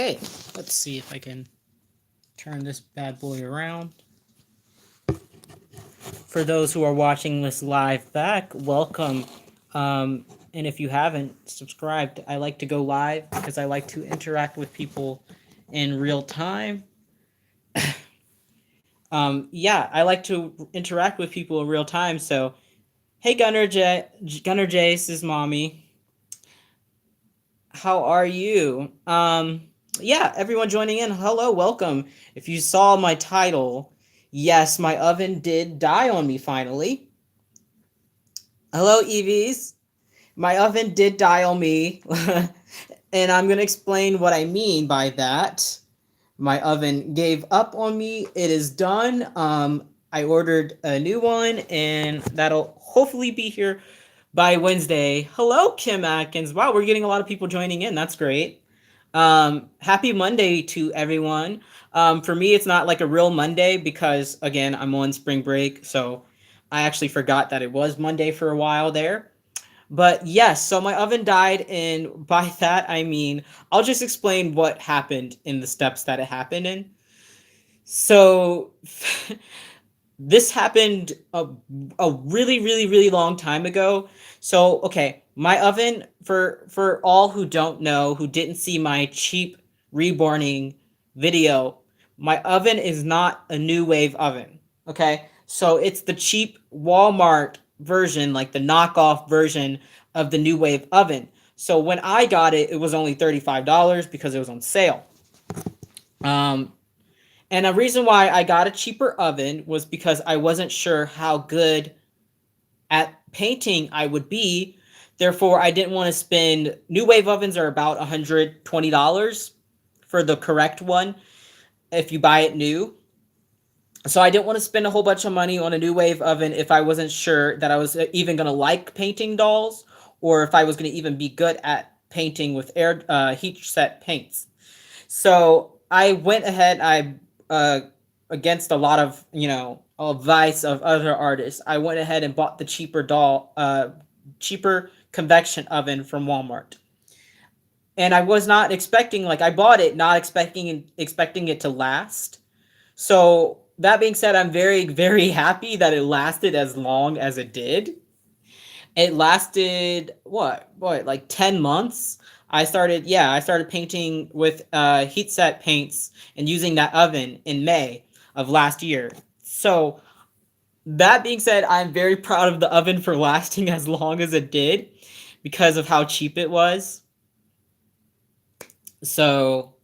Okay, let's see if I can turn this bad boy around. For those who are watching this live back, welcome. And if you haven't subscribed, I like to go live because I like to interact with people in real time. Yeah, I like to interact with people in real time. So, hey, Gunner J, this is mommy. How are you? Yeah, everyone joining in, hello, welcome. If you saw my title, yes, my oven did die on me finally. Hello, Evies. My oven did die on me, and I'm gonna explain what I mean by that. My oven gave up on me. It is done. I ordered a new one, and that'll hopefully be here by Wednesday. Hello, Kim Atkins. Wow, we're getting a lot of people joining in. That's great. Happy Monday to everyone. For me, it's not like a real Monday because, again, I'm on spring break, so I actually forgot that it was Monday for a while there. But yes, so my oven died, and by that I mean I'll just explain what happened in the steps that it happened in. So this happened a really, really, really long time ago. So okay, my oven, for all who don't know, who didn't see my cheap reborning video, my oven is not a new wave oven. Okay, so it's the cheap Walmart version, like the knockoff version of the new wave oven. So when I got it, it was only $35 because it was on sale. Um, and the reason why I got a cheaper oven was because I wasn't sure how good at painting I would be. Therefore, I didn't want to spend. New wave ovens are about $120 for the correct one if you buy it new. So I didn't want to spend a whole bunch of money on a new wave oven if I wasn't sure that I was even going to like painting dolls, or if I was going to even be good at painting with air heat set paints. So I went ahead. Against a lot of advice of other artists, I went ahead and bought the cheaper convection oven from Walmart. And I was not expecting, like, I bought it not expecting it to last. So that being said, I'm very, very happy that it lasted as long as it did. It lasted what, like 10 months. I started painting with heat set paints and using that oven in May of last year. So that being said, I'm very proud of the oven for lasting as long as it did because of how cheap it was. So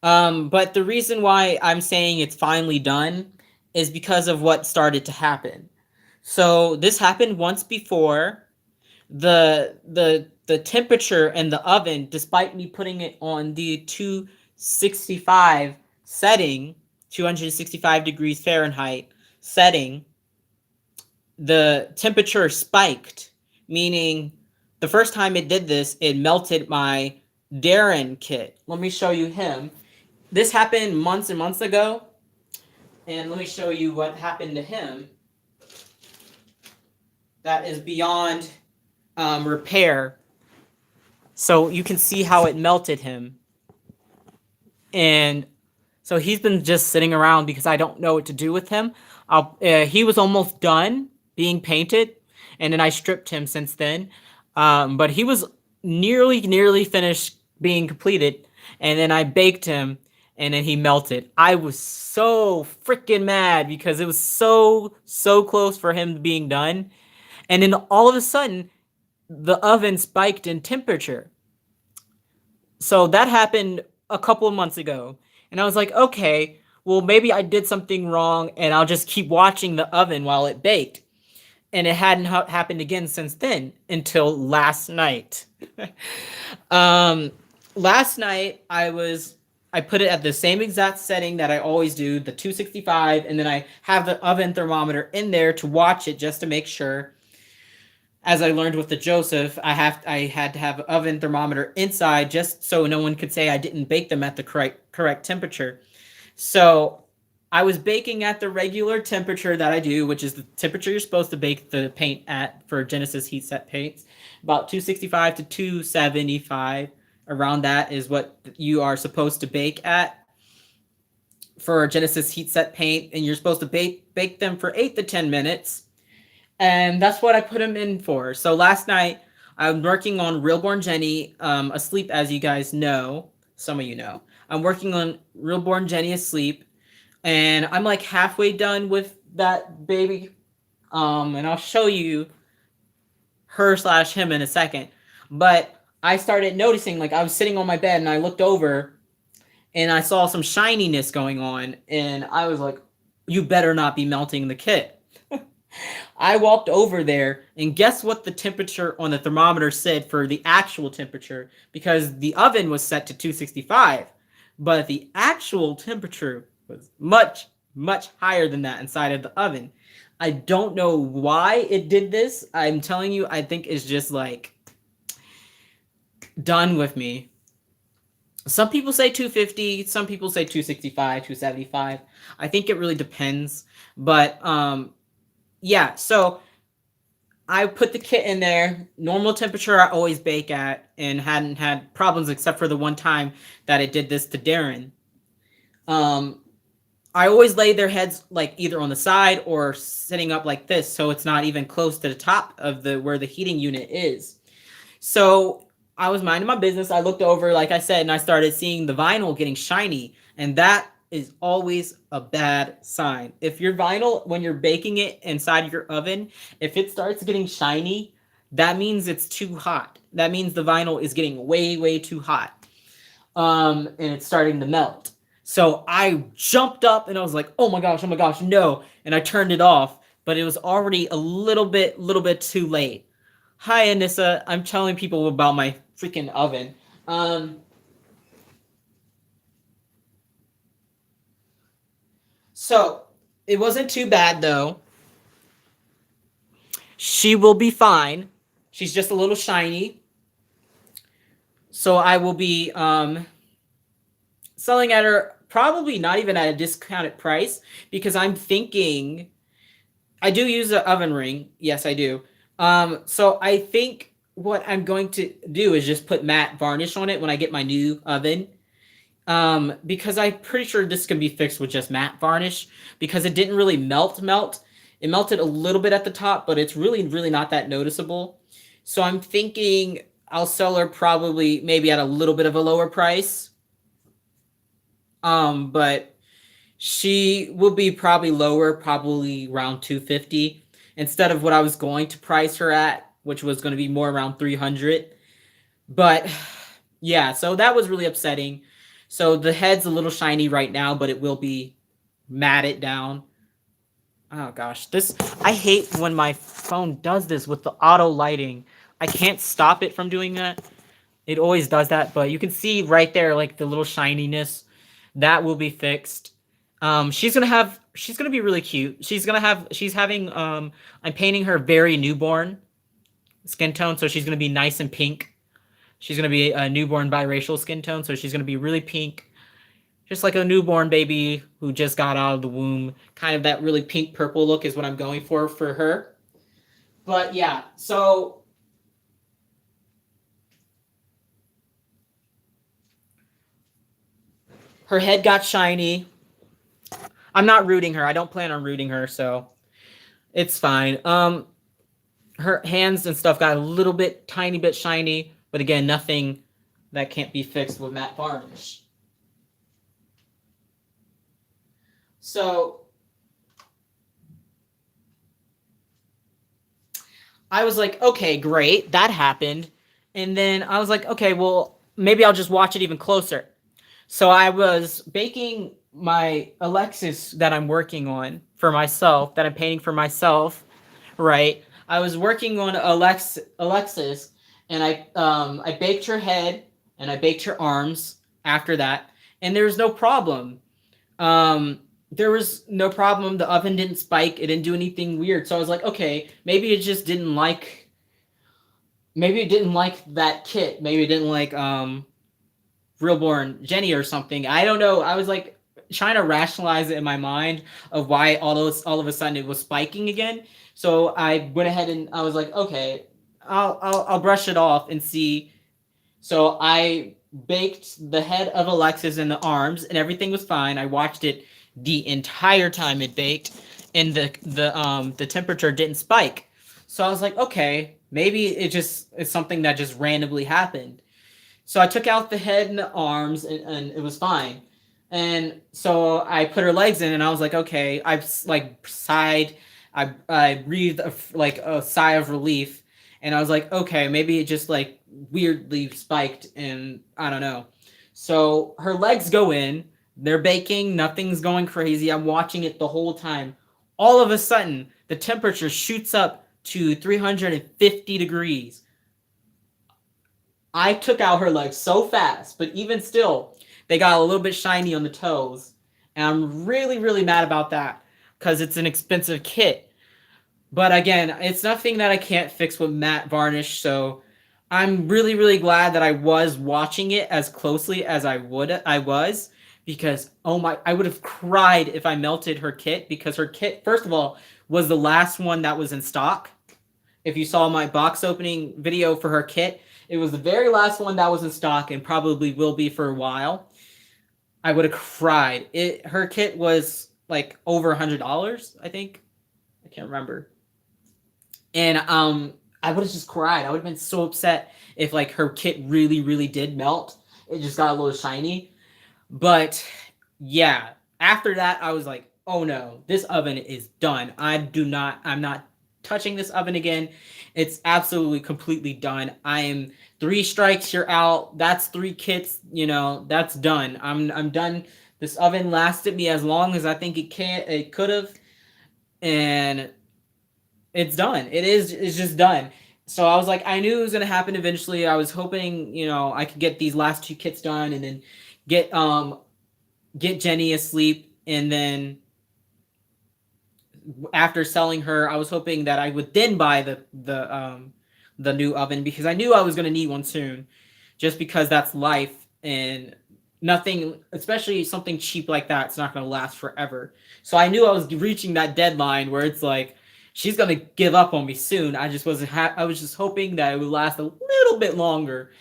but the reason why I'm saying it's finally done is because of what started to happen. So this happened once before. The temperature in the oven, despite me putting it on the 265 setting, 265 degrees Fahrenheit setting, the temperature spiked, meaning the first time it did this, it melted my Darren kit. Let me show you him. This happened months and months ago, and let me show you what happened to him. That is beyond repair. So you can see how it melted him. And so he's been just sitting around because I don't know what to do with him. He was almost done being painted, and then I stripped him since then. But he was nearly finished being completed, and then I baked him, and then he melted. I was so freaking mad because it was so close for him being done. And then all of a sudden, the oven spiked in temperature. So that happened a couple of months ago. And I was like, okay, well, maybe I did something wrong and I'll just keep watching the oven while it baked. And it hadn't happened again since then until last night. um, Last night, I put it at the same exact setting that I always do, the 265, and then I have the oven thermometer in there to watch it just to make sure. As I learned with the Joseph, I had to have an oven thermometer inside just so no one could say I didn't bake them at the correct temperature. So I was baking at the regular temperature that I do, which is the temperature you're supposed to bake the paint at for Genesis heat set paints, about 265 to 275 Around that is what you are supposed to bake at for Genesis heat set paint, and you're supposed to bake them for 8 to 10 minutes, and that's what I put them in for. So last night I'm working on Realborn Jenny asleep, as you guys know. Some of you know. I'm working on Realborn Jenny asleep, and I'm like halfway done with that baby. And I'll show you her slash him in a second. But I started noticing, like, I was sitting on my bed and I looked over and I saw some shininess going on, and I was like, you better not be melting the kit. I walked over there, and guess what the temperature on the thermometer said for the actual temperature? Because the oven was set to 265, but the actual temperature was much, much higher than that inside of the oven. I don't know why it did this. I'm telling you, I think it's just like done with me. Some people say 250, some people say 265, 275. I think it really depends. But yeah, so I put the kit in there, normal temperature I always bake at, and hadn't had problems except for the one time that it did this to Darren. Um, I always lay their heads like either on the side or sitting up like this, so it's not even close to the top of the where the heating unit is. So I was minding my business. I looked over, like I said, and I started seeing the vinyl getting shiny, and that is always a bad sign. If your vinyl, when you're baking it inside your oven, if it starts getting shiny, that means it's too hot. That means the vinyl is getting way, way too hot. And it's starting to melt. So I jumped up and I was like, oh my gosh, no. And I turned it off, but it was already a little bit too late. Hi, Anissa. I'm telling people about my freaking oven. So it wasn't too bad though. She will be fine. She's just a little shiny. So I will be selling at her probably not even at a discounted price, because I'm thinking I do use an oven ring. Yes, I do. So I think what I'm going to do is just put matte varnish on it when I get my new oven. Because I'm pretty sure this can be fixed with just matte varnish, because it didn't really melt. It melted a little bit at the top, but it's really not that noticeable. So I'm thinking I'll sell her probably maybe at a little bit of a lower price. But she will be probably lower, probably around 250 instead of what I was going to price her at, which was going to be more around 300. But yeah, so that was really upsetting. So the head's a little shiny right now, but it will be matted down. Oh gosh, this, I hate when my phone does this with the auto lighting. I can't stop it from doing that. It always does that, but you can see right there, like the little shininess. That will be fixed. She's gonna be really cute. She's having, I'm painting her very newborn skin tone, so she's gonna be nice and pink. She's gonna be a newborn biracial skin tone, so she's gonna be really pink, just like a newborn baby who just got out of the womb. Kind of that really pink purple look is what I'm going for her. But yeah, so her head got shiny. I'm not rooting her. I don't plan on rooting her, so it's fine. Her hands and stuff got a little bit, tiny bit shiny, but again, nothing that can't be fixed with matte varnish. So I was like, okay, great, that happened. And then I was like, okay, well, maybe I'll just watch it even closer. So I was baking my Alexis that I'm working on for myself, that I'm painting for myself, right? I was working on Alexis, and I baked her head and I baked her arms after that, and there was no problem. There was no problem. The oven didn't spike. It didn't do anything weird. So I was like, okay, maybe it just didn't like. Maybe it didn't like that kit. Maybe it didn't like Realborn Jenny or something. I don't know. I was like trying to rationalize it in my mind of why all of a sudden it was spiking again. So I went ahead and I was like, okay, I'll brush it off and see So I baked the head of Alexis and the arms, and everything was fine. I watched it the entire time it baked, and the temperature didn't spike. So I was like, okay, maybe it just is something that just randomly happened. So I took out the head and the arms, and it was fine. And so I put her legs in, and I was like, okay. I like sighed. I breathed like a sigh of relief, and I was like, okay, maybe it just like weirdly spiked, and I don't know. So her legs go in. They're baking. Nothing's going crazy. I'm watching it the whole time. All of a sudden, the temperature shoots up to 350 degrees. I took out her legs so fast, but even still, they got a little bit shiny on the toes. And I'm really, really mad about that because it's an expensive kit. But again, it's nothing that I can't fix with matte varnish. So I'm really, really glad that I was watching it as closely as I was, because oh my, I would have cried if I melted her kit, because her kit, first of all, was the last one that was in stock. If you saw my box opening video for her kit, it was the very last one that was in stock and probably will be for a while. I would have cried. Her kit was like over $100, I think. I can't remember. And I would have just cried. I would have been so upset if like her kit really, really did melt. It just got a little shiny. But yeah, after that, I was like, oh no, this oven is done. I'm not touching this oven again. It's absolutely completely done. I am three strikes, you're out. That's three kits, that's done. I'm done. This oven lasted me as long as I think it could have, and it's done. It's just done. So I was like, I knew it was gonna happen eventually. I was hoping, I could get these last two kits done and then get Jenny asleep, and then after selling her, I was hoping that I would then buy the new oven, because I knew I was going to need one soon, just because that's life, and nothing, especially something cheap like that, it's not going to last forever. So I knew I was reaching that deadline where it's like she's going to give up on me soon. I just wasn't. I was just hoping that it would last a little bit longer.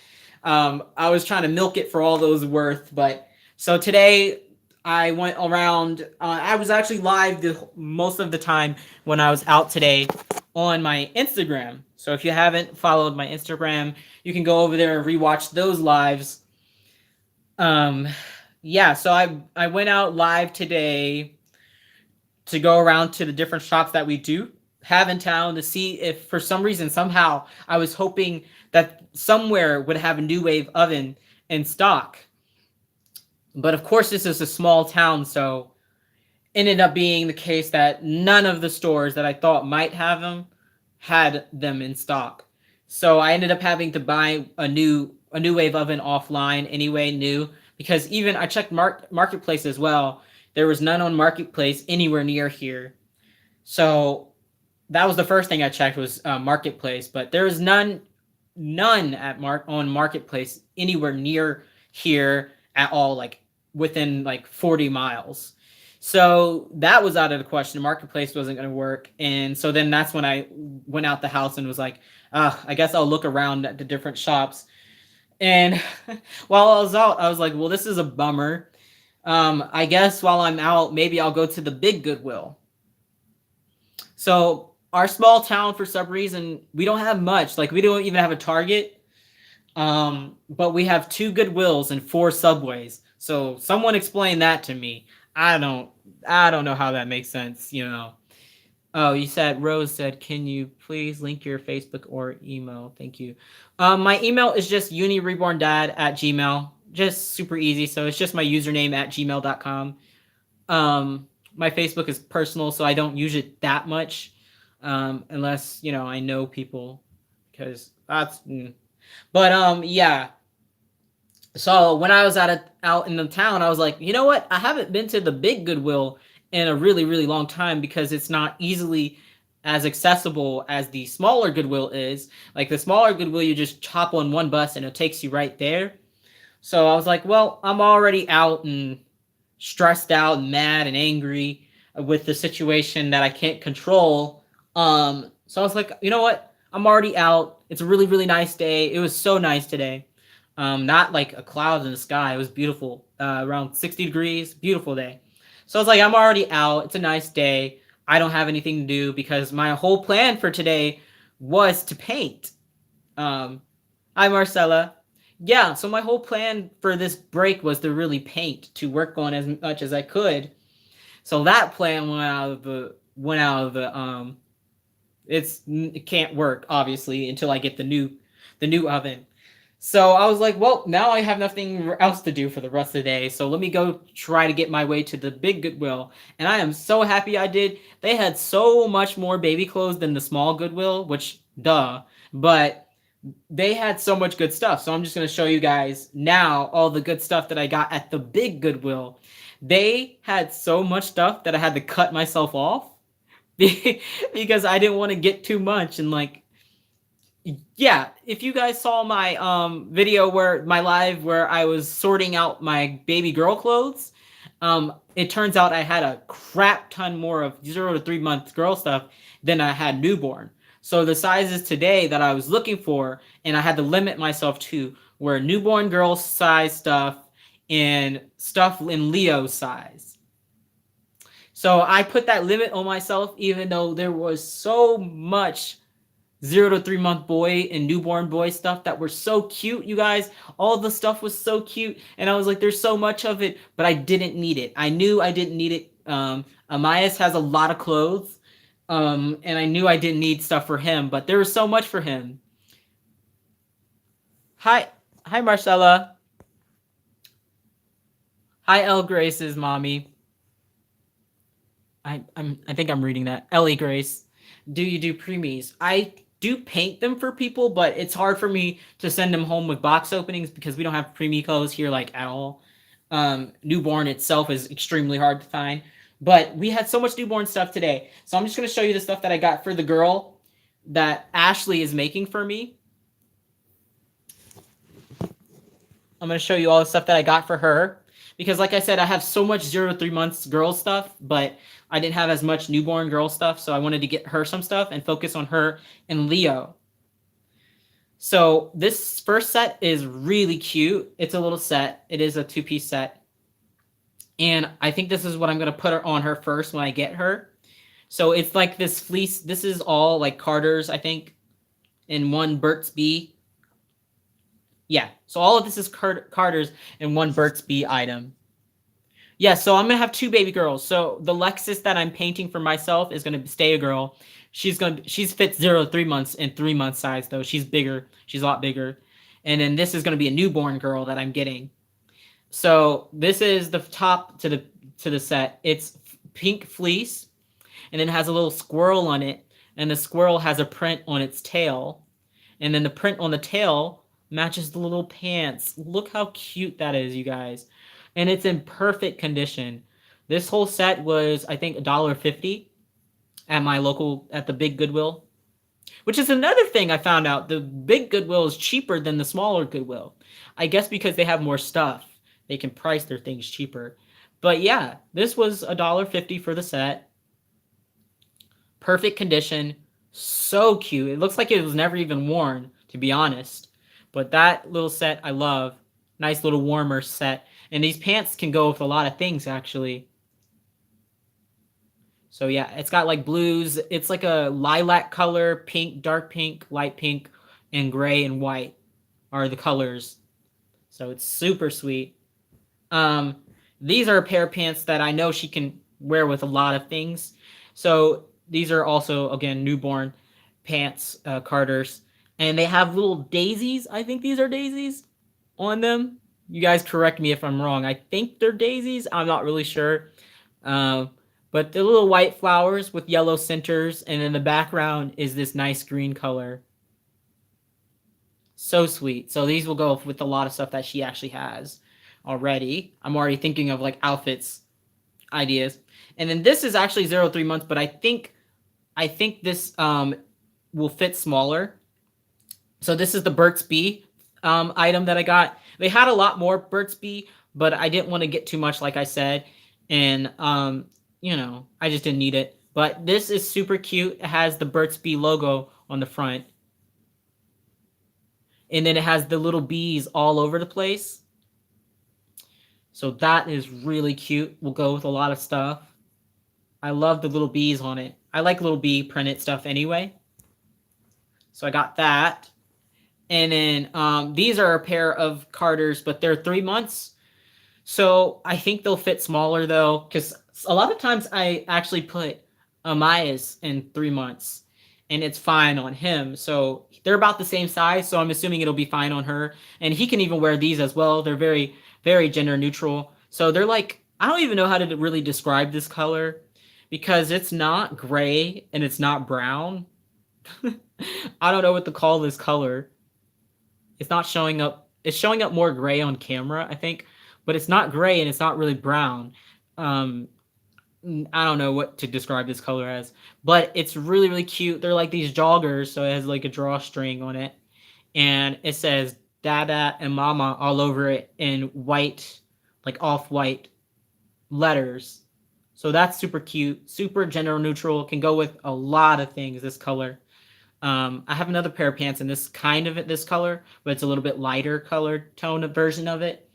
I was trying to milk it for all those worth, but so today I went around. I was actually live most of the time when I was out today on my Instagram. So if you haven't followed my Instagram, you can go over there and rewatch those lives. Um, yeah. So I went out live today to go around to the different shops that we do have in town to see if for some reason somehow I was hoping that somewhere would have a new wave oven in stock. But of course, this is a small town, so ended up being the case that none of the stores that I thought might have them had them in stock. So I ended up having to buy a new wave oven offline anyway, new, because even I checked Marketplace as well. There was none on Marketplace anywhere near here. So that was the first thing I checked was Marketplace, but there was none on Marketplace anywhere near here at all, like within like 40 miles. So that was out of the question. Marketplace wasn't going to work. And so then that's when I went out the house and was like, I guess I'll look around at the different shops. And while I was out, I was like, well, this is a bummer. I guess while I'm out, maybe I'll go to the big Goodwill. So our small town, for some reason, we don't have much. Like, we don't even have a Target. But we have 2 Goodwills and 4 Subways. So someone explain that to me. I don't know how that makes sense, Oh, you said, Rose said, can you please link your Facebook or email? Thank you. My email is just unireborndad@gmail. Just super easy. So it's just my username at gmail.com. My Facebook is personal, so I don't use it that much. Unless, I know people, because that's, but, yeah. So when I was out in the town, I was like, you know what? I haven't been to the big Goodwill in a really, really long time, because it's not easily as accessible as the smaller Goodwill is. Like the smaller Goodwill, you just hop on one bus and it takes you right there. So I was like, well, I'm already out and stressed out and mad and angry with the situation that I can't control. So I was like, you know what? I'm already out. It's a really, really nice day. It was so nice today. Not like a cloud in the sky. It was beautiful, around 60 degrees, beautiful day. So I was like, I'm already out. It's a nice day. I don't have anything to do because my whole plan for today was to paint. Um, Hi, Marcella. Yeah, so my whole plan for this break was to really paint, to work on as much as I could. So that plan went out of the. It can't work obviously until I get the new oven. So I was like, well, now I have nothing else to do for the rest of the day. So let me go try to get my way to the big Goodwill. And I am so happy I did. They had so much more baby clothes than the small Goodwill, which duh. But they had so much good stuff. So I'm just going to show you guys now all the good stuff that I got at the big Goodwill. They had so much stuff that I had to cut myself off because I didn't want to get too much. And like, yeah, if you guys saw my video where my live where I was sorting out my baby girl clothes, it turns out I had a crap ton more of 0 to 3 month girl stuff than I had newborn. So the sizes today that I was looking for, and I had to limit myself to, were newborn girl size stuff and stuff in Leo size. So I put that limit on myself, even though there was so much 0 to 3 month boy and newborn boy stuff that were so cute, you guys. All the stuff was so cute, and I was like, there's so much of it, but I didn't need it. I knew I didn't need it. Amias has a lot of clothes, and I knew I didn't need stuff for him, but there was so much for him. Hi, Marcella. Hi, El Grace's mommy. I think I'm reading that. Ellie Grace. Do you do preemies? I do paint them for people, but it's hard for me to send them home with box openings because we don't have preemie clothes here like at all. Newborn itself is extremely hard to find. But we had so much newborn stuff today. So I'm just gonna show you the stuff that I got for the girl that Ashley is making for me. I'm gonna show you all the stuff that I got for her. Because like I said, I have so much 0 to 3 months girl stuff, but I didn't have as much newborn girl stuff, so I wanted to get her some stuff and focus on her and Leo. So this first set is really cute. It's a little set. It is a 2-piece set. And I think this is what I'm going to put her on her first when I get her. So it's like this fleece. This is all like Carter's, I think, and one Burt's Bee. Yeah, so all of this is Carter's and one Burt's Bee item. Yeah, so I'm gonna have two baby girls. So the Lexus that I'm painting for myself is gonna stay a girl. She's fits 0 to 3 months and 3 month size though. She's bigger. She's a lot bigger. And then this is gonna be a newborn girl that I'm getting. So this is the top to the set. It's pink fleece, and then it has a little squirrel on it, and the squirrel has a print on its tail, and then the print on the tail matches the little pants. Look how cute that is, you guys. And it's in perfect condition. This whole set was, I think, $1.50 at the big Goodwill. Which is another thing I found out. The big Goodwill is cheaper than the smaller Goodwill. I guess because they have more stuff. They can price their things cheaper. But yeah, this was $1.50 for the set. Perfect condition. So cute. It looks like it was never even worn, to be honest. But that little set I love. Nice little warmer set. And these pants can go with a lot of things, actually. So yeah, it's got like blues. It's like a lilac color, pink, dark pink, light pink, and gray and white are the colors. So it's super sweet. These are a pair of pants that I know she can wear with a lot of things. So these are also, again, newborn pants, Carter's. And they have little daisies. I think these are daisies on them. You guys correct me if I'm wrong. I think they're daisies. I'm not really sure. But the little white flowers with yellow centers, and in the background is this nice green color. So sweet. So these will go with a lot of stuff that she actually has already. I'm already thinking of like outfits ideas. And then this is actually 0 to 3 months, but I think this will fit smaller. So this is the Burt's Bee item that I got. They had a lot more Burt's Bee, but I didn't want to get too much, like I said. And I just didn't need it. But this is super cute. It has the Burt's Bee logo on the front. And then it has the little bees all over the place. So that is really cute. Will go with a lot of stuff. I love the little bees on it. I like little bee printed stuff anyway. So I got that. And then these are a pair of Carters, but they're 3 months. So I think they'll fit smaller though, because a lot of times I actually put Amias in 3 months, and it's fine on him. So they're about the same size, so I'm assuming it'll be fine on her. And he can even wear these as well. They're very, very gender neutral. So they're like, I don't even know how to really describe this color because it's not gray and it's not brown. I don't know what to call this color. It's not showing up. It's showing up more gray on camera, I think, but it's not gray and it's not really brown. Um, I don't know what to describe this color as, but it's really, really cute. They're like these joggers, so it has like a drawstring on it, and it says Dada and Mama all over it in white, like off-white letters. So that's super cute, super gender neutral, can go with a lot of things, this color. I have another pair of pants in this kind of this color, but it's a little bit lighter colored tone version of it,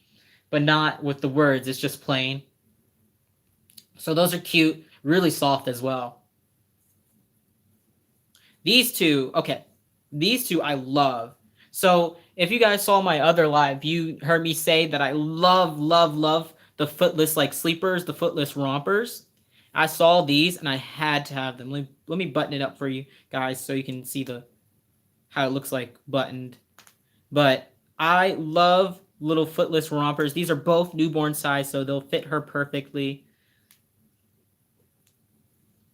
but not with the words. It's just plain. So those are cute, really soft as well. These two, okay, these two I love. So if you guys saw my other live, you heard me say that I love, love, love the footless like sleepers, the footless rompers. I saw these and I had to have them. Let me button it up for you guys so you can see the how it looks like buttoned. But I love little footless rompers. These are both newborn size, so they'll fit her perfectly.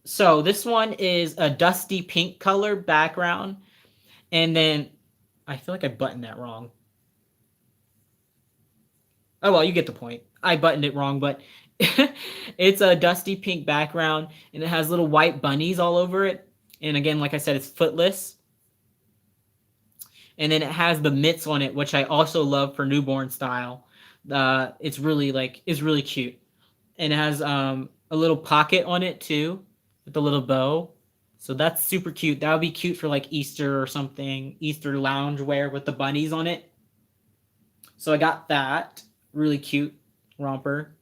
So this one is a dusty pink color background. And then I feel like I buttoned that wrong. Oh, well, you get the point. I buttoned it wrong, but it's a dusty pink background and it has little white bunnies all over it. And again, like I said, it's footless. And then it has the mitts on it, which I also love for newborn style. It's really cute. And it has a little pocket on it too with a little bow. So that's super cute. That would be cute for like Easter or something, Easter lounge wear with the bunnies on it. So I got that really cute romper.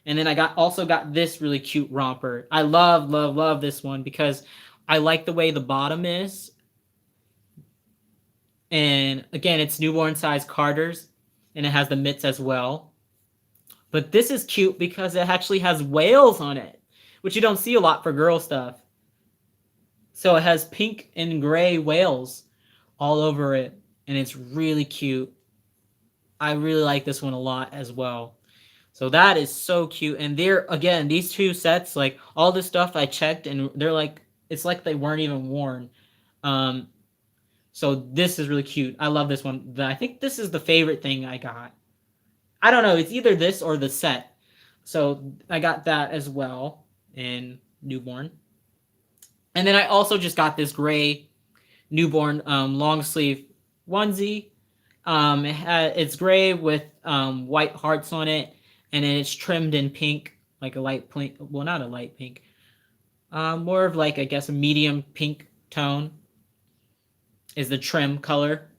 And then I also got this really cute romper. I love, love, love this one because I like the way the bottom is. And again, it's newborn size Carters and it has the mitts as well. But this is cute because it actually has whales on it, which you don't see a lot for girl stuff. So it has pink and gray whales all over it, and it's really cute. I really like this one a lot as well. So that is so cute. And they're, again, these two sets, like all this stuff I checked, and they're like, it's like they weren't even worn. Um, so this is really cute. I love this one. I think this is the favorite thing I got. I don't know. It's either this or the set. So I got that as well in newborn. And then I also just got this gray newborn long sleeve onesie. It's gray with white hearts on it, and then it's trimmed in pink, like a light pink. Well, not a light pink. More of like, I guess, a medium pink tone is the trim color.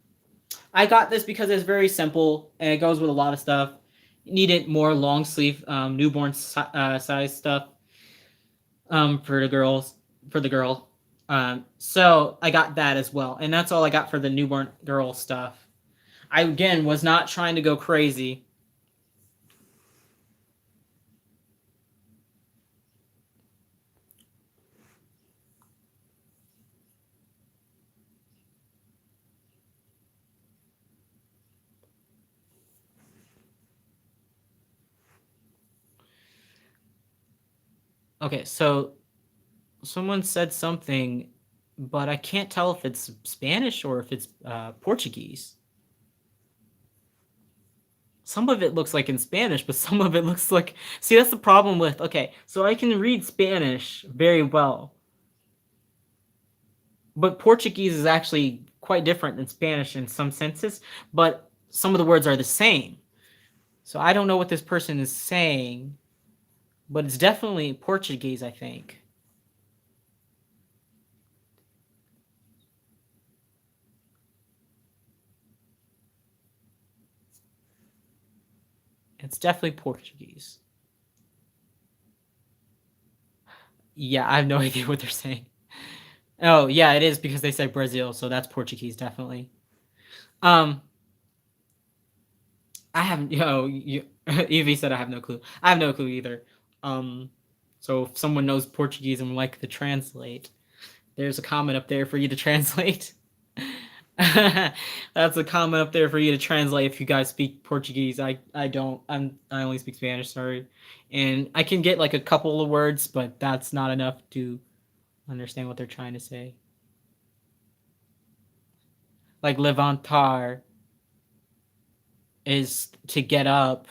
I got this because it's very simple and it goes with a lot of stuff. You needed more long sleeve newborn size stuff for the girl. So I got that as well, and that's all I got for the newborn girl stuff. I again was not trying to go crazy. Okay, so someone said something, but I can't tell if it's Spanish or if it's Portuguese. Some of it looks like in Spanish, but some of it looks like... See, that's the problem with... Okay, so I can read Spanish very well. But Portuguese is actually quite different than Spanish in some senses, but some of the words are the same. So I don't know what this person is saying, but it's definitely Portuguese, I think. It's definitely Portuguese. Yeah, I have no idea what they're saying. Oh, yeah, it is because they said Brazil, so that's Portuguese definitely. Um, I have Evie said I have no clue. I have no clue either. Um, so if someone knows Portuguese and would like to translate, there's a comment up there for you to translate. That's a comment up there for you to translate if you guys speak Portuguese. I don't. I only speak Spanish. Sorry, and I can get like a couple of words, but that's not enough to understand what they're trying to say. Like levantar is to get up.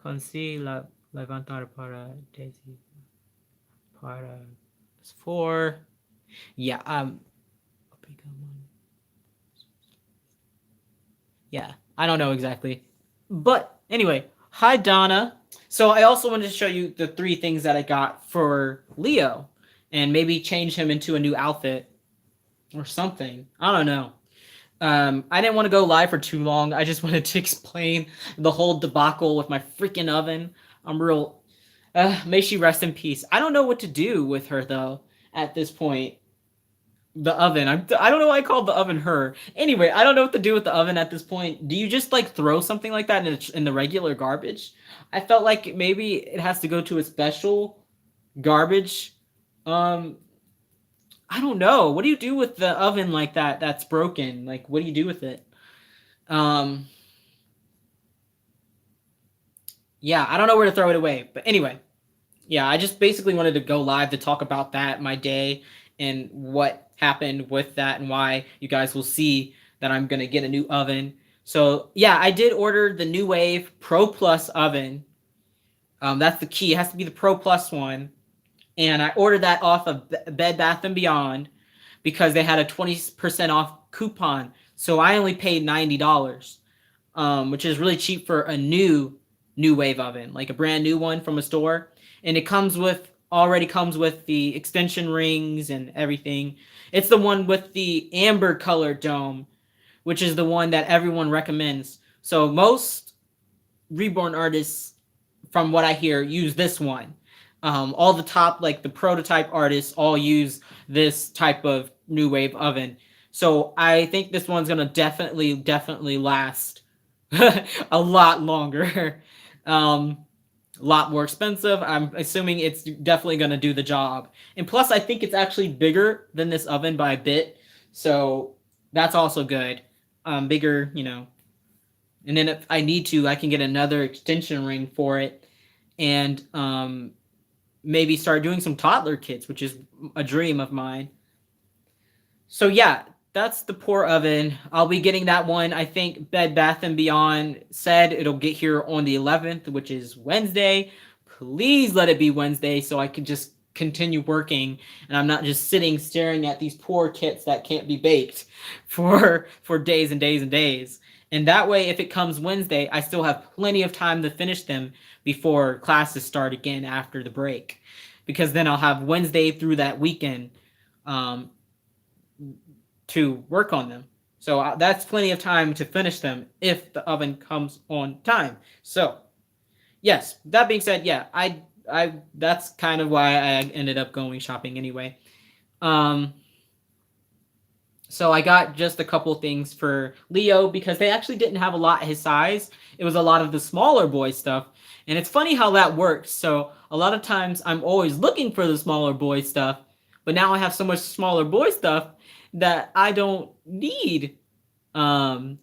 Levantar para Daisy para four. Yeah. Yeah. I don't know exactly, but anyway. Hi Donna. So I also wanted to show you the three things that I got for Leo, and maybe change him into a new outfit or something. I don't know. I didn't want to go live for too long. I just wanted to explain the whole debacle with my freaking oven. I'm real. May she rest in peace. I don't know what to do with her though. At this point, the oven. I don't know why I called the oven her. Anyway, I don't know what to do with the oven at this point. Do you just like throw something like that in the regular garbage? I felt like maybe it has to go to a special garbage. Um, I don't know. What do you do with the oven like that that's broken? Like, what do you do with it? Um, yeah, I don't know where to throw it away. But anyway, yeah, I just basically wanted to go live to talk about that, my day, and what happened with that, and why you guys will see that I'm going to get a new oven. So, yeah, I did order the New Wave Pro Plus oven. That's the key. It has to be the Pro Plus one. And I ordered that off of Bed Bath & Beyond because they had a 20% off coupon. So I only paid $90, which is really cheap for a new wave oven, like a brand new one from a store. And it already comes with the extension rings and everything. It's the one with the amber color dome, which is the one that everyone recommends. So most reborn artists, from what I hear, use this one. All the top, like the prototype artists, all use this type of new wave oven. So I think this one's gonna definitely last a lot longer. um, a lot more expensive. I'm assuming it's definitely gonna do the job. And plus, I think it's actually bigger than this oven by a bit. So that's also good. Bigger, and then if I need to, I can get another extension ring for it, and maybe start doing some toddler kits, which is a dream of mine. So yeah, that's the pour oven. I'll be getting that one. I think Bed Bath and Beyond said it'll get here on the 11th, which is Wednesday. Please let it be Wednesday so I can just continue working and I'm not just sitting staring at these poor kits that can't be baked for days and days and days. And that way, if it comes Wednesday, I still have plenty of time to finish them before classes start again after the break. Because then I'll have Wednesday through that weekend um, to work on them. So that's plenty of time to finish them if the oven comes on time. So, yes, that being said, yeah, I that's kind of why I ended up going shopping anyway. Um, so I got just a couple things for Leo because they actually didn't have a lot his size. It was a lot of the smaller boy stuff. And it's funny how that works. So a lot of times I'm always looking for the smaller boy stuff, but now I have so much smaller boy stuff that I don't need um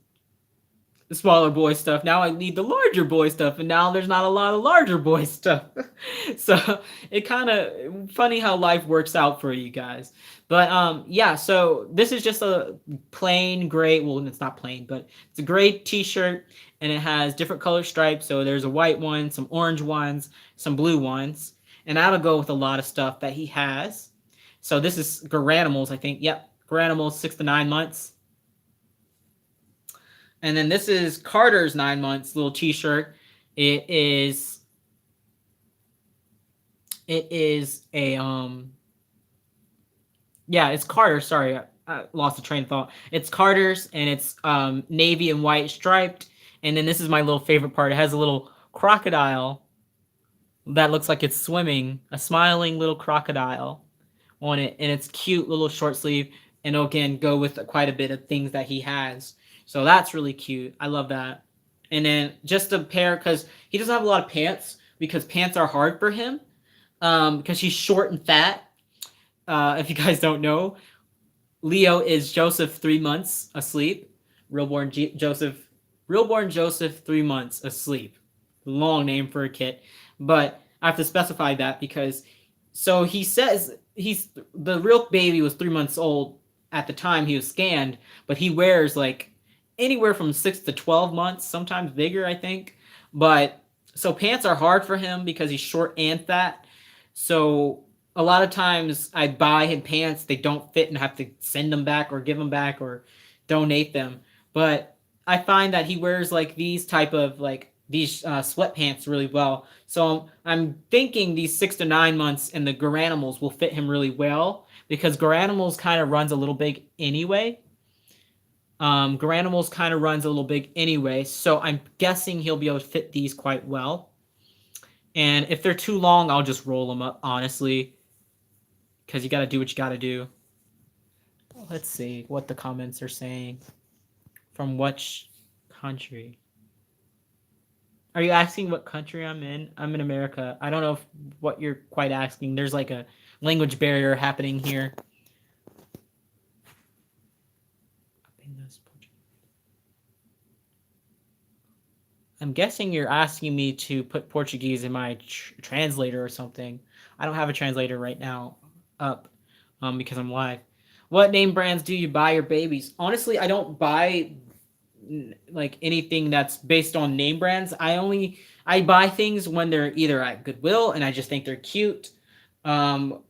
the smaller boy stuff. Now I need the larger boy stuff, and now there's not a lot of larger boy stuff. So it kind of funny how life works out for you guys. But yeah, so this is just a plain gray, well, it's not plain, but it's a gray t-shirt and it has different color stripes. So there's a white one, some orange ones, some blue ones, and that'll go with a lot of stuff that he has. So this is Garanimals, I think. Yep, Garanimals 6 to 9 months. And then this is Carter's 9 months little t-shirt. It is a yeah, it's Carter. Sorry, I lost the train of thought. It's Carter's and it's navy and white striped, And then this is my little favorite part. It has a little crocodile that looks like it's swimming, a smiling little crocodile on it, and it's cute little short sleeve, and it'll again go with quite a bit of things that he has. So that's really cute. I love that. And then just a pair, because he doesn't have a lot of pants, because pants are hard for him, because he's short and fat. If you guys don't know, Leo is Joseph 3 months asleep. Joseph, realborn Joseph 3 months asleep. Long name for a kid, but I have to specify that because so he says he's the real baby was 3 months old at the time he was scanned, but he wears like anywhere from 6 to 12 months, sometimes bigger, I think. But so pants are hard for him because he's short and fat. So a lot of times I buy him pants, they don't fit and have to send them back or give them back or donate them. But I find that he wears like these type of like these sweatpants really well. So I'm thinking these 6 to 9 months and the Garanimals will fit him really well because Garanimals kind of runs a little big anyway. Garanimals kind of runs a little big anyway, so I'm guessing he'll be able to fit these quite well. And if they're too long, I'll just roll them up, honestly, because you got to do what you got to do. Let's see what the comments are saying. From which country? Are you asking what country I'm in? I'm in America. I don't know what you're quite asking. There's like a language barrier happening here. I'm guessing you're asking me to put Portuguese in my translator or something. I don't have a translator right now up because I'm live. What name brands do you buy your babies? Honestly, I don't buy like anything that's based on name brands. I buy things when they're either at Goodwill and I just think they're cute, or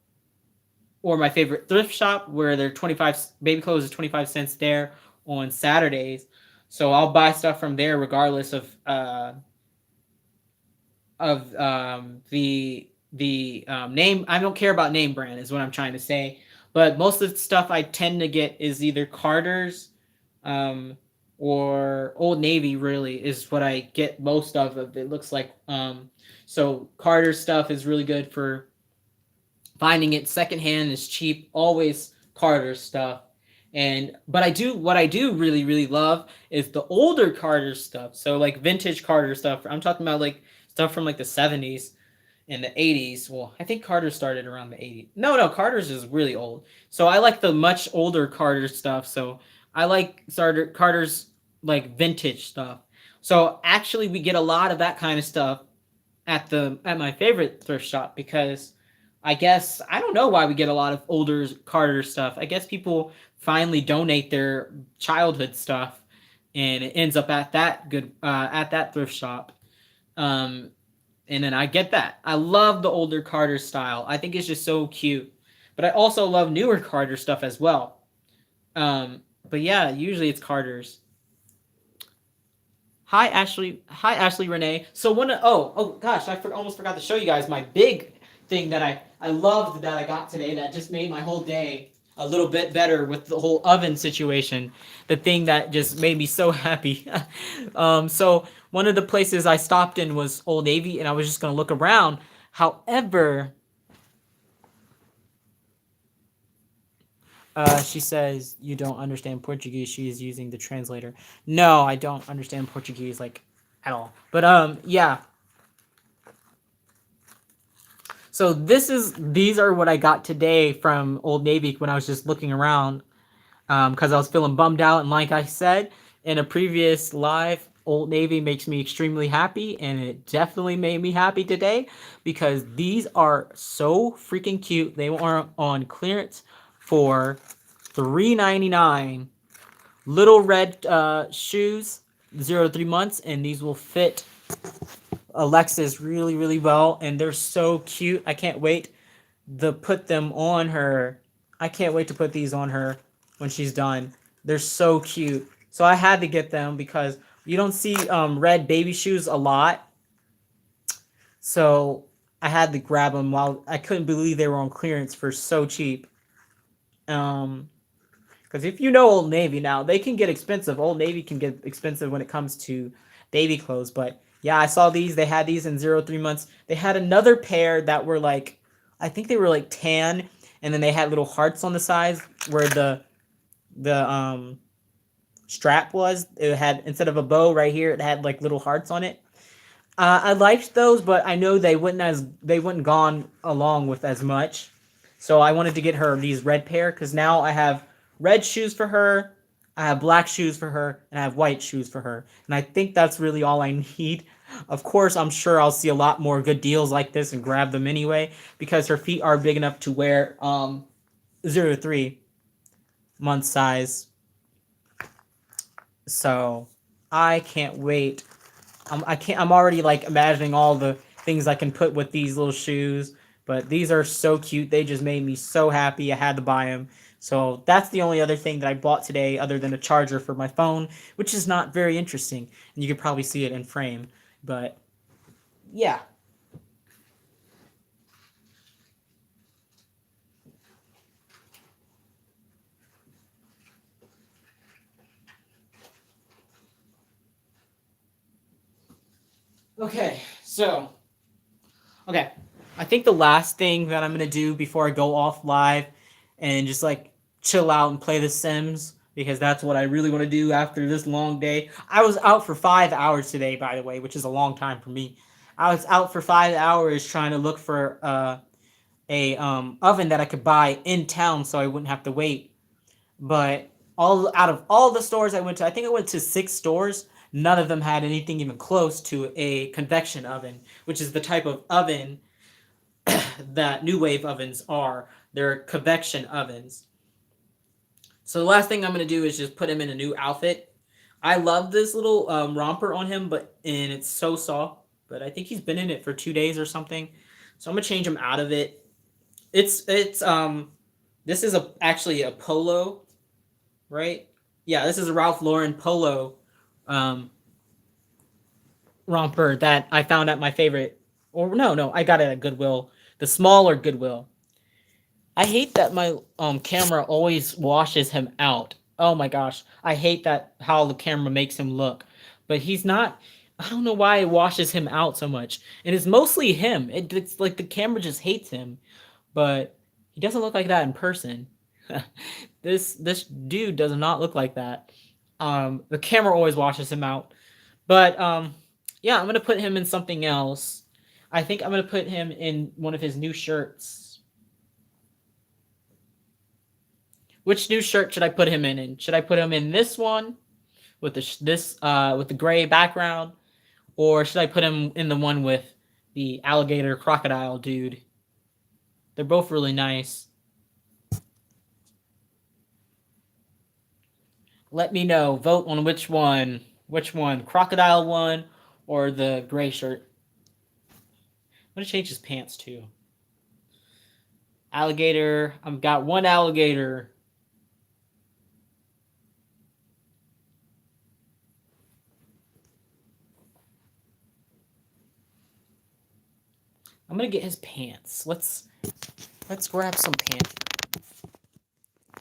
my favorite thrift shop where they're 25 baby clothes is 25 cents there on Saturdays. So I'll buy stuff from there regardless of the name. I don't care about name brand is what I'm trying to say. But most of the stuff I tend to get is either Carter's or Old Navy. Really is what I get most of. It looks like so Carter's stuff is really good for finding it secondhand. Is cheap. Always Carter's stuff. But what I do really love is the older Carter stuff. So like vintage Carter stuff. I'm talking about like stuff from like the 70s and the 80s. Well, I think Carter started around the 80s. No, Carter's is really old. So I like the much older Carter stuff. So I like Carter's like vintage stuff. So actually we get a lot of that kind of stuff at my favorite thrift shop because I guess I don't know why we get a lot of older Carter stuff. I guess people finally donate their childhood stuff, and it ends up at that thrift shop. And then I get that. I love the older Carter style. I think it's just so cute. But I also love newer Carter stuff as well. But yeah, usually it's Carter's. Hi Ashley Renee. So oh gosh, I almost forgot to show you guys my big thing that I loved that I got today that just made my whole day a little bit better with the whole oven situation. The thing that just made me so happy. So one of the places I stopped in was Old Navy, and I was just gonna look around. However, she says you don't understand Portuguese. She is using the translator. No, I don't understand Portuguese like at all. But yeah. So these are what I got today from Old Navy when I was just looking around because I was feeling bummed out. And like I said in a previous live, Old Navy makes me extremely happy, and it definitely made me happy today because these are so freaking cute. They were on clearance for $3.99. Little red shoes, 0 to 3 months, and these will fit Alexis really well, and they're so cute. I can't wait to put them on her. I can't wait to put these on her when she's done. They're so cute. So I had to get them because you don't see red baby shoes a lot. So I had to grab them while I couldn't believe they were on clearance for so cheap. Because if you know Old Navy now, they can get expensive. Old Navy can get expensive when it comes to baby clothes. But yeah, I saw these. They had these in 0 3 months. They had another pair that were like, I think they were like tan, and then they had little hearts on the sides where the strap was. It had, instead of a bow right here, it had like little hearts on it. I liked those, but I know they wouldn't gone along with as much. So I wanted to get her these red pair because now I have red shoes for her, I have black shoes for her, and I have white shoes for her. And I think that's really all I need. Of course, I'm sure I'll see a lot more good deals like this and grab them anyway because her feet are big enough to wear 0 to 3 month size. So I can't wait. I'm already like imagining all the things I can put with these little shoes. But these are so cute. They just made me so happy. I had to buy them. So that's the only other thing that I bought today, other than a charger for my phone, which is not very interesting. And you could probably see it in frame. But yeah. Okay. So okay. I think the last thing that I'm gonna do before I go off live and just like chill out and play The Sims, because that's what I really want to do after this long day. I was out for 5 hours today, by the way, which is a long time for me. I was out for 5 hours trying to look for a oven that I could buy in town so I wouldn't have to wait. But all out of all the stores I went to, I think I went to 6 stores. None of them had anything even close to a convection oven, which is the type of oven that new wave ovens are. They're convection ovens. So the last thing I'm gonna do is just put him in a new outfit. I love this little romper on him, but and it's so soft. But I think he's been in it for 2 days or something. So I'm gonna change him out of it. It's this is actually a polo, right? Yeah, this is a Ralph Lauren polo um romper that I found at my favorite, or no, I got it at Goodwill, the smaller Goodwill. I hate that my camera always washes him out. Oh my gosh, I hate that how the camera makes him look. But he's not. I don't know why it washes him out so much, and it's mostly him. It's like the camera just hates him, but he doesn't look like that in person. This dude does not look like that. The camera always washes him out. But yeah, I'm gonna put him in something else. I think I'm gonna put him in one of his new shirts. Which new shirt should I put him in? Should I put him in this one with with the gray background, or should I put him in the one with the alligator crocodile dude? They're both really nice. Let me know. Vote on which one. Which one? Crocodile one or the gray shirt? I'm gonna change his pants too. Alligator. I've got one alligator. I'm gonna get his pants. Let's grab some pants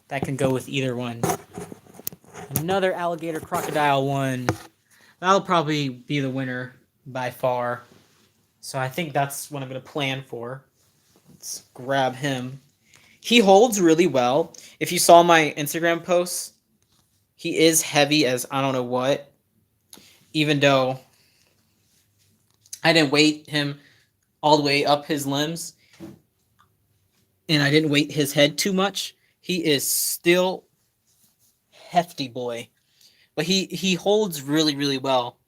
that can go with either one. Another alligator crocodile one. That'll probably be the winner by far. So I think that's what I'm gonna plan for. Let's grab him. He holds really well. If you saw my Instagram posts, he is heavy as I don't know what. Even though I didn't weight him all the way up his limbs, and I didn't weight his head too much, he is still hefty boy. But he holds really, really well.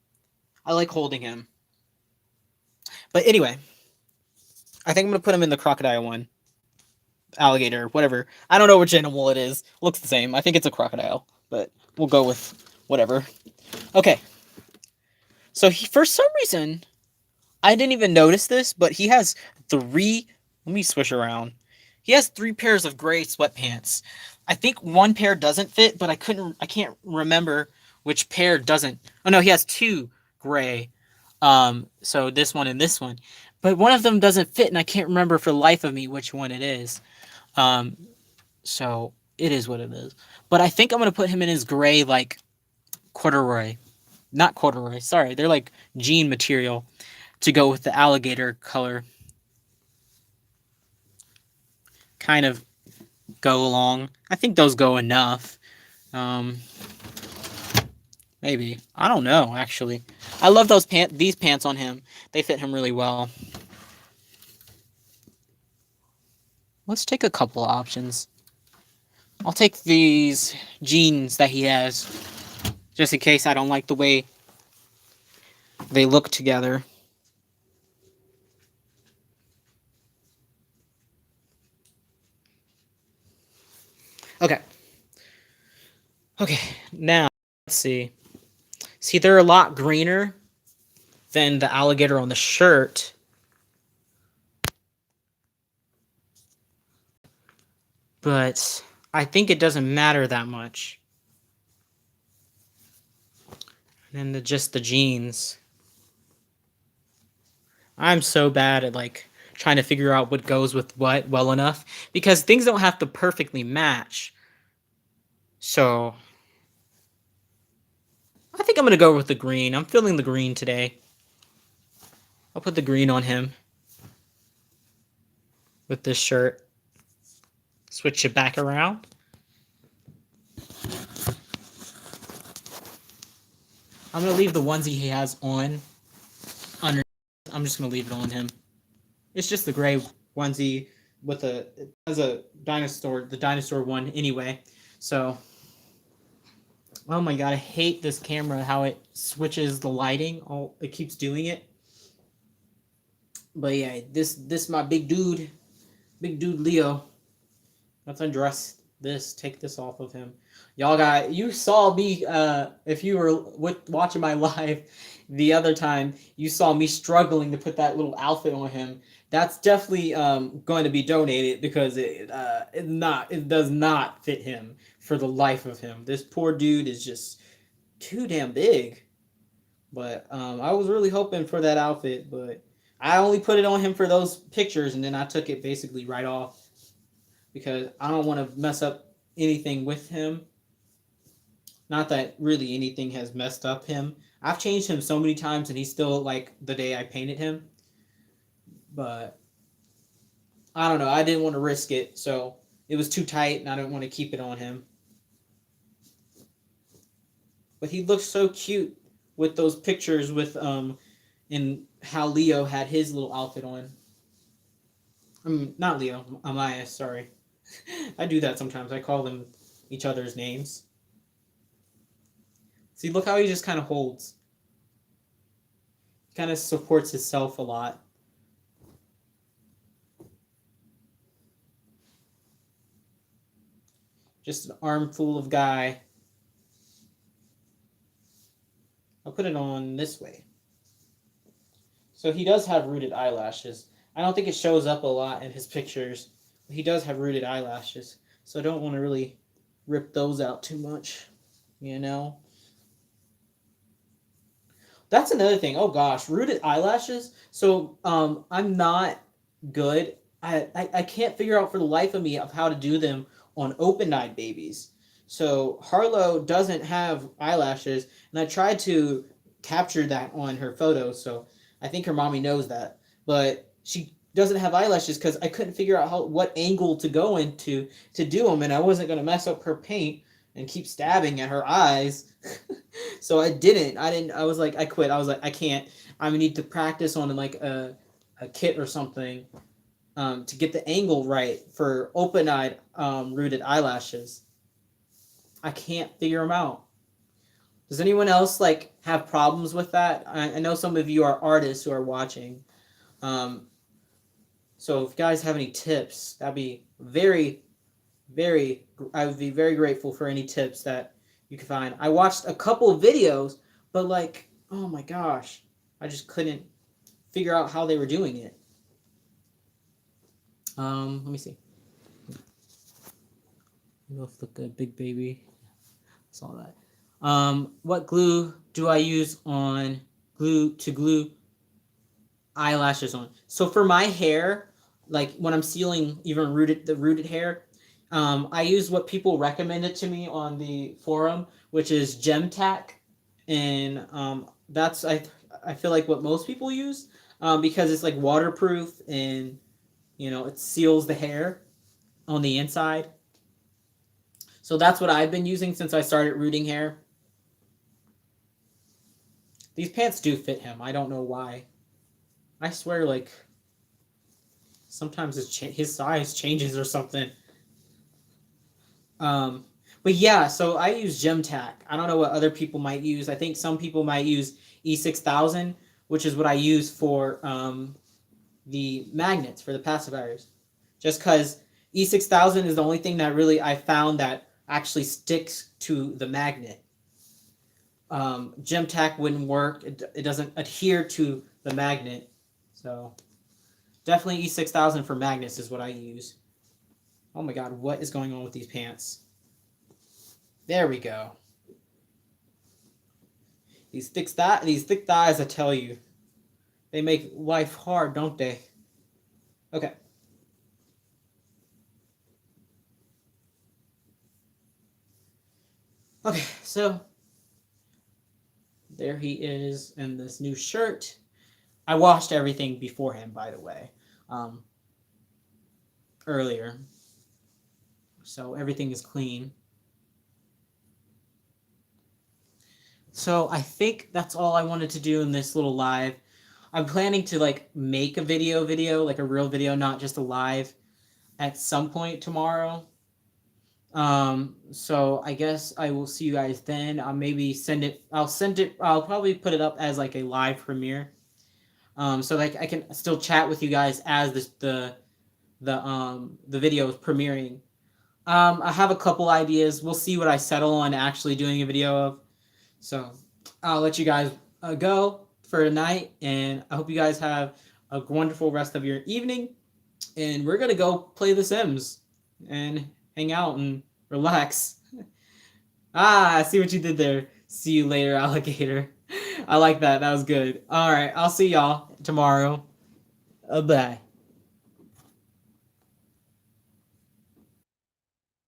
I like holding him. But anyway, I think I'm gonna put him in the crocodile one. Alligator, whatever. I don't know which animal it is. Looks the same. I think it's a crocodile, but we'll go with whatever. Okay. So he, for some reason, I didn't even notice this, but he has 3. Let me switch around. He has 3 pairs of gray sweatpants. I think one pair doesn't fit, but I can't remember which pair doesn't. Oh no, he has 2 gray. So this one and this one, but one of them doesn't fit, and I can't remember for the life of me which one it is. Um, so it is what it is. But I think I'm gonna put him in his gray like corduroy. not corduroy, sorry. They're like jean material to go with the alligator color. Kind of go along. I think those go enough. Um, maybe. I don't know, actually. I love these pants on him. They fit him really well. Let's take a couple of options. I'll take these jeans that he has, just in case I don't like the way they look together. Okay. Okay, now, let's see. See, they're a lot greener than the alligator on the shirt. But I think it doesn't matter that much. And then just the jeans. I'm so bad at like trying to figure out what goes with what well enough because things don't have to perfectly match. So I think I'm going to go with the green. I'm feeling the green today. I'll put the green on him with this shirt. Switch it back around. I'm going to leave the onesie he has on under. I'm just going to leave it on him. It's just the gray onesie with it has a dinosaur, the dinosaur one anyway. So, oh my god, I hate this camera, how it switches the lighting. It keeps doing it. But yeah, this my big dude Leo. Let's undress this. Take this off of him. Y'all you saw me if you were watching my live the other time, you saw me struggling to put that little outfit on him. That's definitely going to be donated because it does not fit him for the life of him. This poor dude is just too damn big. But I was really hoping for that outfit, but I only put it on him for those pictures, and then I took it basically right off because I don't want to mess up anything with him. Not that really anything has messed up him. I've changed him so many times, and he's still like the day I painted him. But I don't know. I didn't want to risk it, so it was too tight, and I didn't want to keep it on him. But he looks so cute with those pictures with and how Leo had his little outfit on. Not Leo, Amaya, sorry. I do that sometimes. I call them each other's names. See, look how he just kind of holds. He kind of supports himself a lot. Just an armful of guy. I'll put it on this way. So he does have rooted eyelashes. I don't think it shows up a lot in his pictures. But he does have rooted eyelashes. So I don't want to really rip those out too much. You know? That's another thing. Oh gosh, rooted eyelashes. So I'm not good. I can't figure out for the life of me of how to do them on open-eyed babies. So Harlow doesn't have eyelashes, and I tried to capture that on her photo. So I think her mommy knows that, but she doesn't have eyelashes because I couldn't figure out what angle to go into to do them, and I wasn't gonna mess up her paint and keep stabbing at her eyes. So I didn't. I was like, I quit. I was like, I can't. I need to practice on like a kit or something to get the angle right for open-eyed rooted eyelashes. I can't figure them out. Does anyone else like have problems with that? I know some of you are artists who are watching. So if you guys have any tips, that'd be I would be very grateful for any tips that you can find. I watched a couple of videos, but like, oh my gosh, I just couldn't figure out how they were doing it. Let me see. Look good, big baby. Saw that. What glue do I use on glue eyelashes on? So for my hair, like when I'm sealing even the rooted hair, I use what people recommended to me on the forum, which is Gem Tack. and that's I feel like what most people use, because it's like waterproof and it seals the hair on the inside. So that's what I've been using since I started rooting hair. These pants do fit him. I don't know why. I swear, like sometimes his size changes or something. Um, but yeah, so I use Gem Tack. I don't know what other people might use. I think some people might use E6000, which is what I use for the magnets for the pacifiers. Just because E6000 is the only thing that really I found that actually sticks to the magnet. Gem Tack wouldn't work. It doesn't adhere to the magnet. So definitely E6000 for magnets is what I use. Oh my god, what is going on with these pants? There we go. These thick thighs, I tell you, they make life hard, don't they? Okay. Okay, so there he is in this new shirt. I washed everything beforehand, by the way, um, earlier, so everything is clean. So I think that's all I wanted to do in this little live. I'm planning to like make a video, like a real video, not just a live, at some point tomorrow. So I guess I will see you guys then. I'll maybe send it. I'll send it. I'll probably put it up as like a live premiere. So like I can still chat with you guys as the video is premiering. I have a couple ideas. We'll see what I settle on actually doing a video of. So I'll let you guys go for tonight, and I hope you guys have a wonderful rest of your evening. And we're gonna go play The Sims and hang out and relax. I see what you did there. See you later, alligator. I like that. That was good. All right, I'll see y'all tomorrow. Bye.